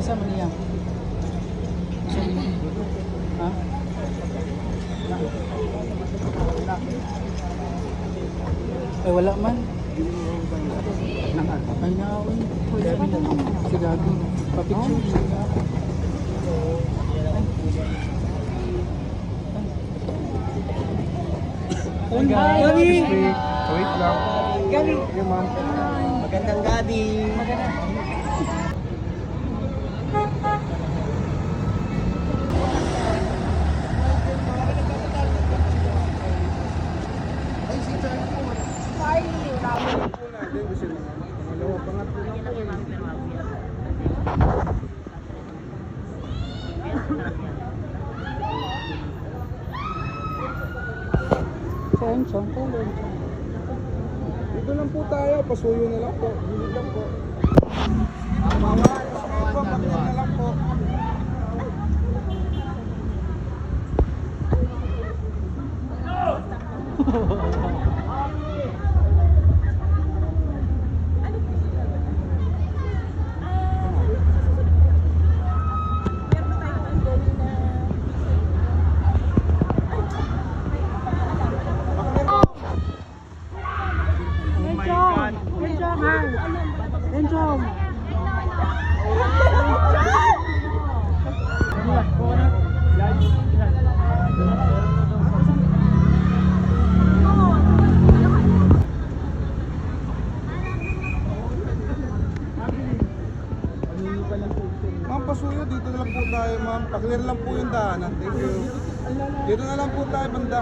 Asa man niya? Ha? Ay wala man. Ay naawin. Si Gabi. Papicture. Gabi! Wait lang. Gabi! Yung ma'am. Magandang gabi! Dito lang po tayo, pasuyo na lang po. Gilid lang po. Pagkakit na lang po. Ma'am, pasuyo, dito na lang po tayo, ma'am. Paklir lang po yung daanan. Thank you. Dito na lang po tayo, banda.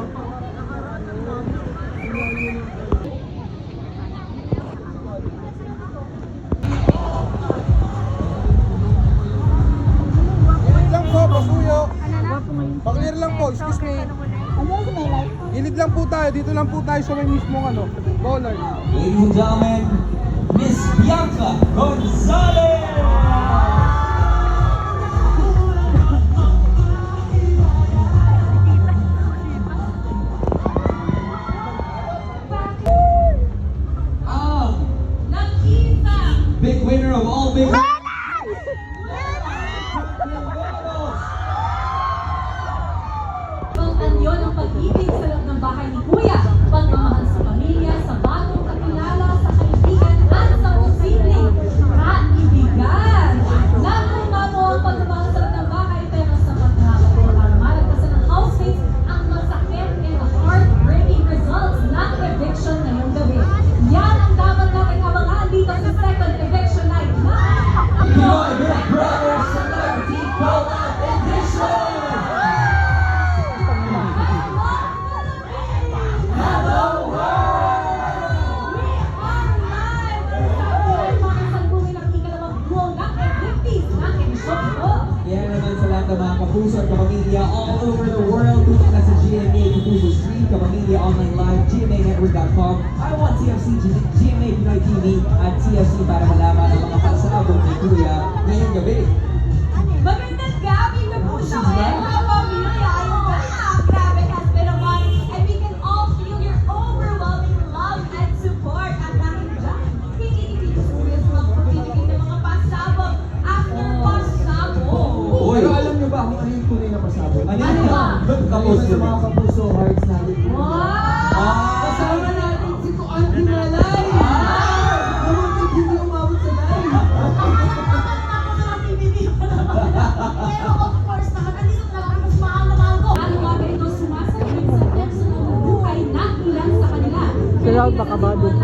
Gilid lang po, pasuyo. Paklir lang po, excuse me. Gilid lang po tayo, dito lang po tayo sa may mismong ano, Bollard. Ladies and gentlemen, Miss Bianca Gonzalez! Big winner of all big Pag-anyo ng pag-ibig sa loob ng bahay ni Kuya, pagmamahal sa pamilya, sa bagong kakilala, sa kaibigan at sa posibleng kaibigan. Nagmamano ang pagmamahal sa loob ng bahay pero sa pagkakaroon malagpasan ng housemates ang masakit and heartbreaking results ng eviction ngayong gabi. Yan ang dapat natin abangan dito sa second eviction night na Pinoy Big Brother Celebrity Collab Edition! Hello world! We are live! Sa mga salubungin ng ikalawang buwang activities ng emisyon ito. Yan naman sa lahat ng mga kapuso at kapamilya all over the world. Tutok na sa GMA Kapuso Stream, Kapamilya Online Live, GMANetwork.com, I Want TFC, GMA Pinoy TV, at TFC para malaman ang mga pagsabog ni Kuya ngayong gabi. Magandang gabi na po siya ngayon, mga pamilya. Ayun ba? Grabe, has been a month. And we can all feel your overwhelming love and support. At dahil dyan, hindi curious magpapibigay ng mga pasabog after pasabog. Pero alam nyo ba kung ano yung tunay na pasabog? Ano ba? Kapuso. Sa mga kapuso hearts natin. Wow! Kasama natin si Tuan Dinalay! Namuntik hindi umabot sa live! Pero of course, nakakandito talaga mas mahal na mahal ko. Ano ba ito sumasabit sa personal na buhay ng ilan sa kanila? Kaya baka ba doon?